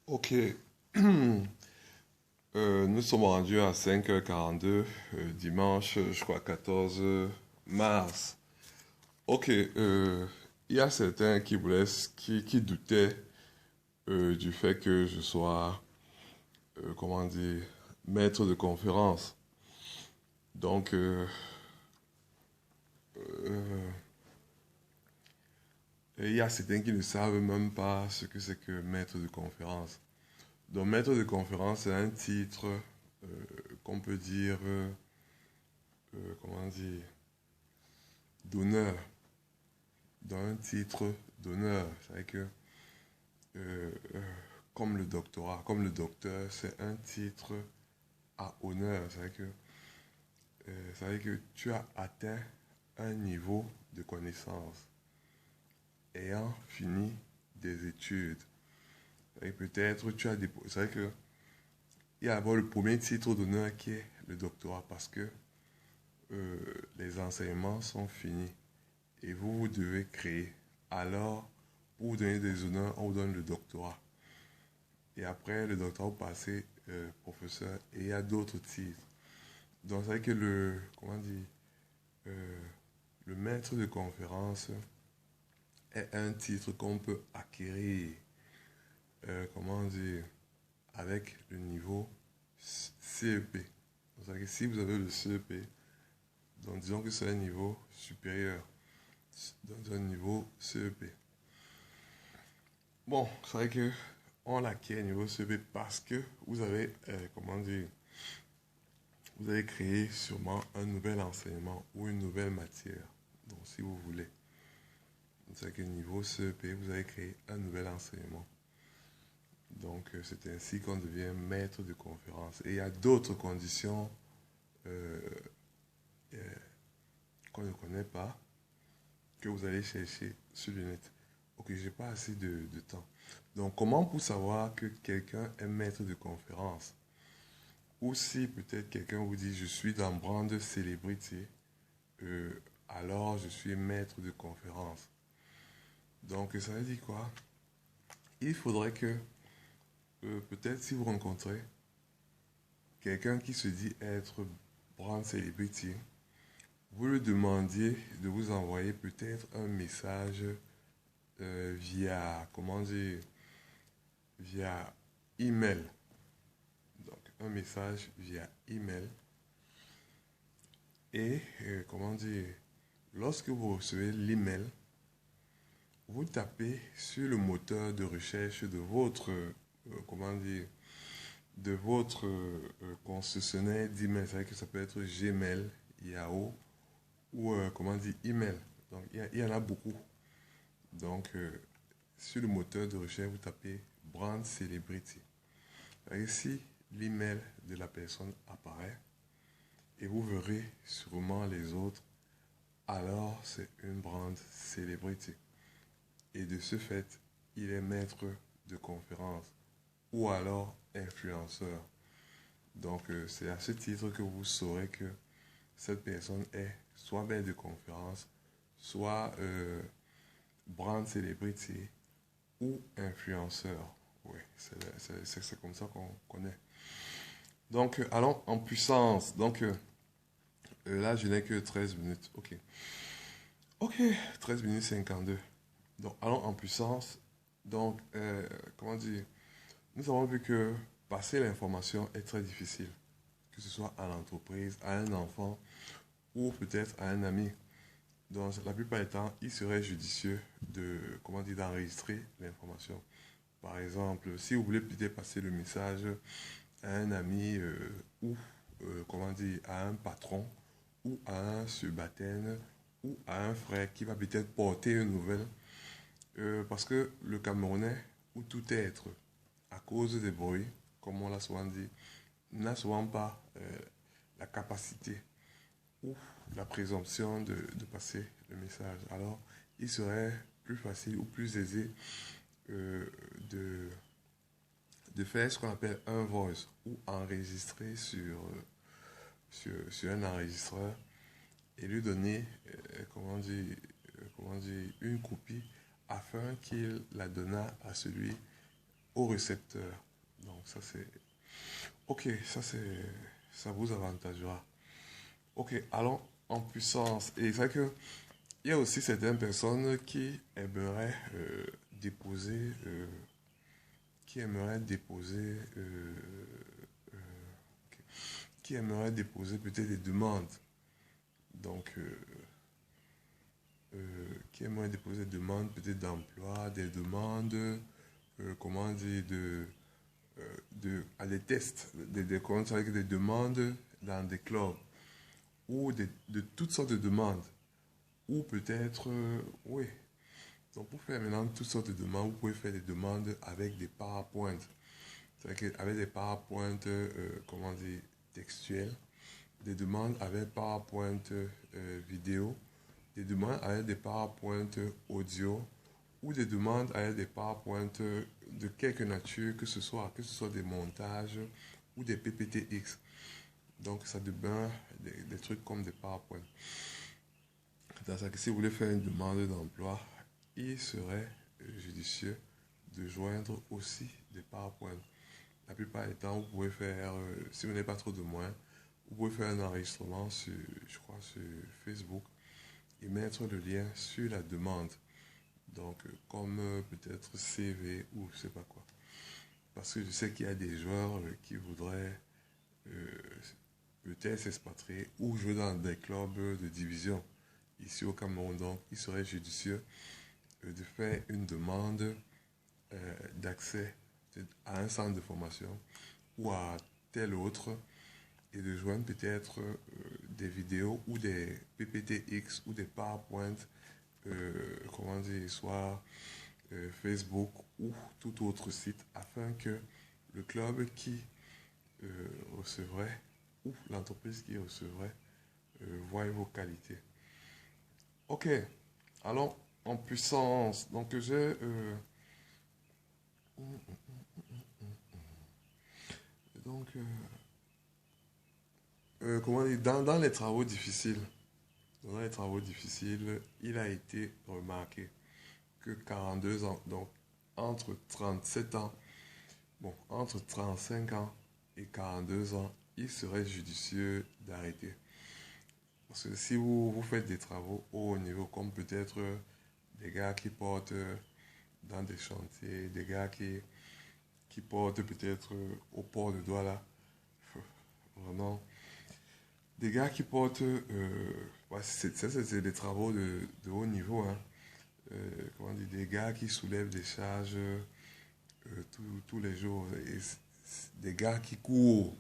Ok. Nous sommes rendus à 5h42, dimanche, je crois 14 mars. Ok, il y a certains qui voulaient, qui doutaient du fait que je sois, comment dire, maître de conférence. Donc, euh, et il y a certains qui ne savent même pas ce que c'est que maître de conférence. Donc, maître de conférence, c'est un titre qu'on peut dire, comment dire, d'honneur, dans un titre d'honneur. C'est-à-dire que, euh, euh, comme le doctorat, comme le docteur, c'est un titre à honneur. C'est-à-dire que tu as atteint un niveau de connaissance ayant fini des études. Et peut-être tu as des... C'est vrai que il y a d'abord le premier titre d'honneur qui est le doctorat parce que euh, les enseignements sont finis et vous devez créer. Alors, pour vous donner des honneurs, on vous donne le doctorat. Et après le doctorat, vous passez professeur et il y a d'autres titres. Donc, c'est vrai que comment dire, euh, le maître de conférence est un titre qu'on peut acquérir, comment dire, avec le niveau CEP. Donc, c'est-à-dire que si vous avez le CEP, donc disons que c'est un niveau supérieur, dans un niveau CEP. Bon, c'est vrai que on l'acquiert au niveau CEP parce que vous avez, comment dire, vous avez créé sûrement un nouvel enseignement ou une nouvelle matière. Donc, si vous voulez, c'est que niveau CEP, vous avez créé un nouvel enseignement. Donc, c'est ainsi qu'on devient maître de conférence. Et il y a d'autres conditions euh, euh, qu'on ne connaît pas, que vous allez chercher sur le net. Ok, j'ai pas assez de temps. Donc, comment pour savoir que quelqu'un est maître de conférence? Ou si peut-être quelqu'un vous dit, je suis dans Brand Celebrity, euh, alors je suis maître de conférence. Donc, ça veut dire quoi? Il faudrait que, peut-être si vous rencontrez quelqu'un qui se dit être brand celebrity, vous lui demandiez de vous envoyer peut-être un message via, comment dire, via email. Donc, un message via email. Et, comment dire, lorsque vous recevez l'email, vous tapez sur le moteur de recherche de votre, comment dire, de votre concessionnaire d'email. C'est vrai que ça peut être Gmail, Yahoo ou comment dire email. Donc il y en a beaucoup. Donc sur le moteur de recherche, vous tapez Brand Celebrity. Et si l'email de la personne apparaît et vous verrez sûrement les autres, alors c'est une brand celebrity. Et de ce fait, il est maître de conférence ou alors influenceur. Donc c'est à ce titre que vous saurez que cette personne est soit maître de conférence, soit brand celebrity ou influenceur. Oui, c'est comme ça qu'on connaît. Donc, allons en puissance. Donc, là, je n'ai que 13 minutes. OK. OK, 13 minutes 52. Donc, allons en puissance. Donc, comment dire, nous avons vu que passer l'information est très difficile, que ce soit à l'entreprise, à un enfant ou peut-être à un ami. Donc, la plupart du temps, il serait judicieux de, comment dire, d'enregistrer l'information. Par exemple, si vous voulez peut-être passer le message à un ami ou, comment dire, à un patron ou à un subalterne ou à un frère qui va peut-être porter une nouvelle, parce que le Camerounais, ou tout être, à cause des bruits, comme on l'a souvent dit, n'a souvent pas la capacité ou la présomption de passer le message. Alors, il serait plus facile ou plus aisé euh, de, de faire ce qu'on appelle un voice ou enregistrer sur un enregistreur et lui donner, comment dire, une copie afin qu'il la donnât à celui au récepteur. Donc ça c'est... Ok, ça vous avantagera. Ok, allons en puissance. Et c'est vrai que il y a aussi certaines personnes déposer, qui aimeraient déposer, euh, ok, qui aimeraient déposer peut-être des demandes. Donc, qui aimeraient déposer des demandes peut-être d'emploi, des demandes, comment dire, à des tests, avec des demandes dans des clubs ou de toutes sortes de demandes. Ou peut-être, oui. Donc pour faire maintenant toutes sortes de demandes, vous pouvez faire des demandes avec des PowerPoint. C'est-à-dire qu'avec des PowerPoint, comment dire, textuels, des demandes avec PowerPoint vidéo, des demandes avec des PowerPoint audio, ou des demandes avec des PowerPoint de quelque nature, que ce soit des montages ou des PPTX. Donc ça devient des trucs comme des PowerPoint. C'est-à-dire que si vous voulez faire une demande d'emploi, il serait judicieux de joindre aussi des PowerPoint. La plupart du temps, vous pouvez faire, si vous n'avez pas trop de moyens, vous pouvez faire un enregistrement sur, je crois, sur Facebook et mettre le lien sur la demande. Donc, comme peut-être CV ou je sais pas quoi. Parce que je sais qu'il y a des joueurs qui voudraient euh, peut-être s'expatrier ou jouer dans des clubs de division ici au Cameroun. Donc, il serait judicieux de faire une demande d'accès à un centre de formation ou à tel autre et de joindre peut-être des vidéos ou des PPTX ou des PowerPoint, comment dire, soit Facebook ou tout autre site afin que le club qui recevrait ou l'entreprise qui recevrait voie vos qualités. Ok, allons en puissance. Donc j'ai... donc, comment dire, dans les travaux difficiles, il a été remarqué que 42 ans, donc entre 37 ans, bon, entre 35 ans et 42 ans, il serait judicieux d'arrêter. Parce que si vous faites des travaux au haut niveau, comme peut-être des gars qui portent dans des chantiers, des gars qui portent peut-être au port de Douala, vraiment, des gars qui portent, ouais, c'est des travaux de haut niveau, hein. Comment dire, des gars qui soulèvent des charges tous les jours, et des gars qui courent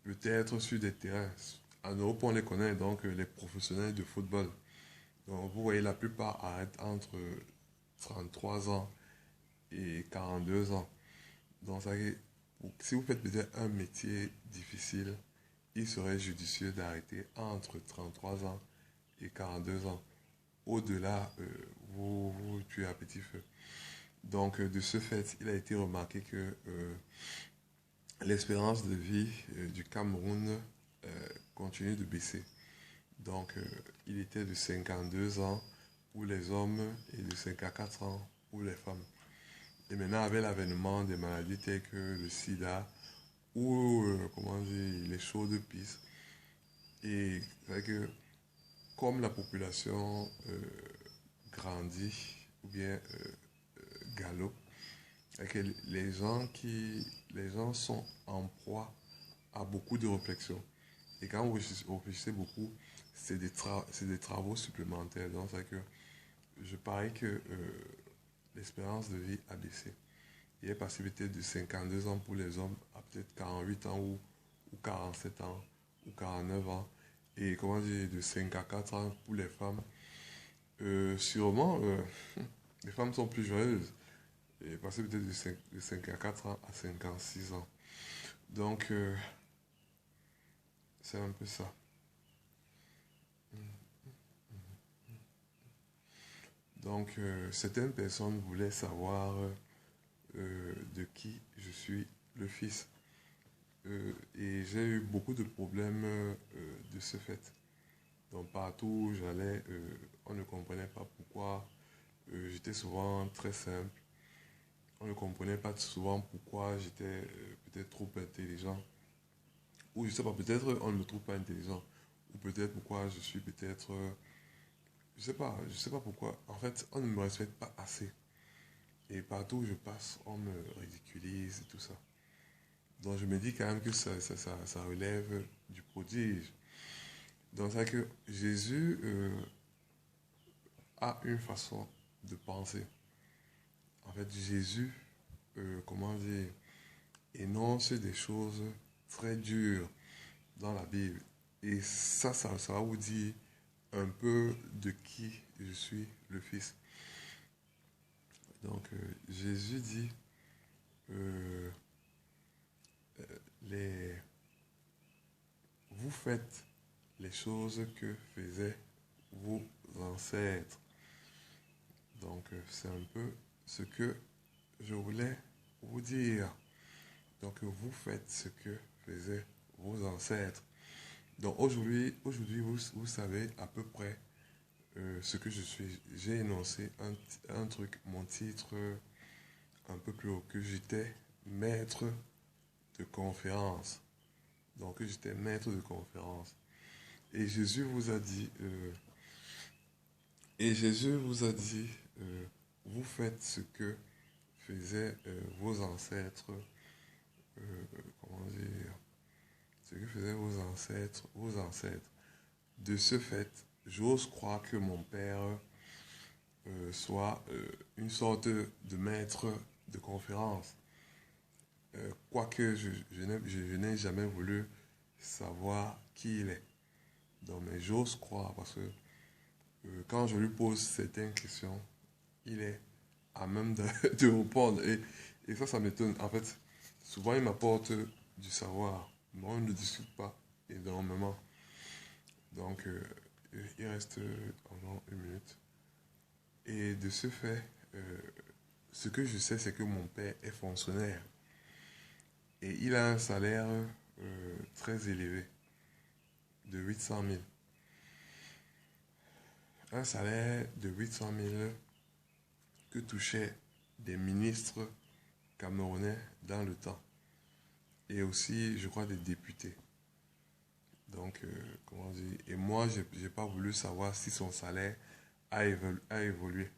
peut-être sur des terrains. En Europe, on les connaît, donc les professionnels de football. Donc vous voyez, la plupart arrêtent entre 33 ans et 42 ans. Donc ça, si vous faites peut-être un métier difficile, il serait judicieux d'arrêter entre 33 ans et 42 ans. Au-delà, vous tuez à petit feu. Donc, de ce fait, il a été remarqué que l'espérance de vie du Cameroun continue de baisser. Donc, il était de 52 ans pour les hommes et de 54 ans pour les femmes. Et maintenant, avec l'avènement des maladies telles que le sida ou comment dire, les chaudes pistes, et c'est que comme la population grandit ou bien galope, que les gens sont en proie à beaucoup de réflexions. Et quand vous réfléchissez beaucoup, c'est des travaux supplémentaires. Donc, c'est que je parie que l'espérance de vie a baissé. Il est passé peut-être de 52 ans pour les hommes à peut-être 48 ans ou 47 ans ou 49 ans. Et comment dire, de 54 ans pour les femmes. Sûrement, les femmes sont plus joyeuses. Et passé peut-être de 54 ans à 56 ans. Donc, c'est un peu ça. Donc, certaines personnes voulaient savoir de qui je suis le fils. Et j'ai eu beaucoup de problèmes de ce fait. Donc, partout où j'allais, on ne comprenait pas pourquoi. J'étais souvent très simple. On ne comprenait pas souvent pourquoi j'étais peut-être trop intelligent. Ou je sais pas, peut-être on ne me trouve pas intelligent. Ou peut-être pourquoi je suis peut-être... je sais pas pourquoi. En fait, on ne me respecte pas assez. Et partout où je passe, on me ridiculise et tout ça. Donc je me dis quand même que ça relève du prodige. Donc c'est que Jésus a une façon de penser. En fait, Jésus, comment dire, énonce des choses très dures dans la Bible. Et ça va vous dire un peu de qui je suis le Fils. Donc, Jésus dit, euh, les, vous faites les choses que faisaient vos ancêtres. Donc, c'est un peu ce que je voulais vous dire. Donc, vous faites ce que faisaient vos ancêtres. Donc, aujourd'hui vous savez à peu près ce que je suis. J'ai énoncé un truc, mon titre un peu plus haut, que j'étais maître de conférence. Donc, que j'étais maître de conférence. Et Jésus vous a dit, vous faites ce que faisaient vos ancêtres, comment dire, ce que faisaient vos ancêtres. De ce fait, j'ose croire que mon père soit une sorte de maître de conférence. Quoique je n'ai jamais voulu savoir qui il est. Donc, mais j'ose croire parce que quand je lui pose certaines questions, il est à même de répondre. Et ça m'étonne. En fait, souvent, il m'apporte du savoir. Mais on ne discute pas énormément. Donc, il reste environ une minute. Et de ce fait, ce que je sais, c'est que mon père est fonctionnaire. Et il a un salaire très élevé, de 800 000. Un salaire de 800 000 que touchaient des ministres camerounais dans le temps. Et aussi, je crois, des députés. Donc, comment dire. Et moi, je n'ai pas voulu savoir si son salaire a évolué.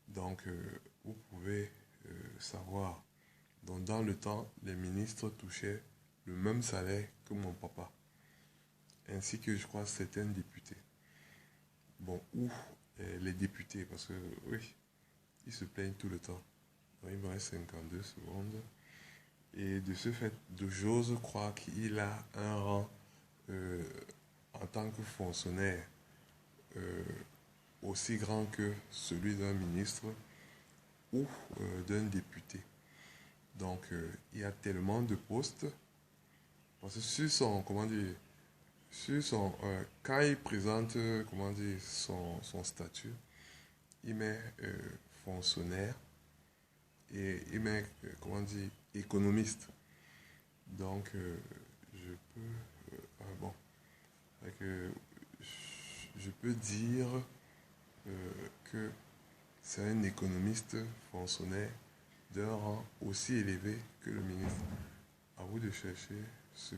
Donc, vous pouvez savoir. Donc, dans le temps, les ministres touchaient le même salaire que mon papa. Ainsi que, je crois, certains députés. Bon, ou les députés, parce que, oui, ils se plaignent tout le temps. Donc, il me reste 52 secondes. Et de ce fait, j'ose croire qu'il a un rang euh, en tant que fonctionnaire euh, aussi grand que celui d'un ministre ou d'un député. Donc, il y a tellement de postes. Parce que sur son, comment dire, quand il présente, comment dire, son statut, il met fonctionnaire et il met, comment dire, économiste. Donc, je peux, bon, je peux dire que c'est un économiste fonctionnaire d'un rang aussi élevé que le ministre. À vous de chercher ce que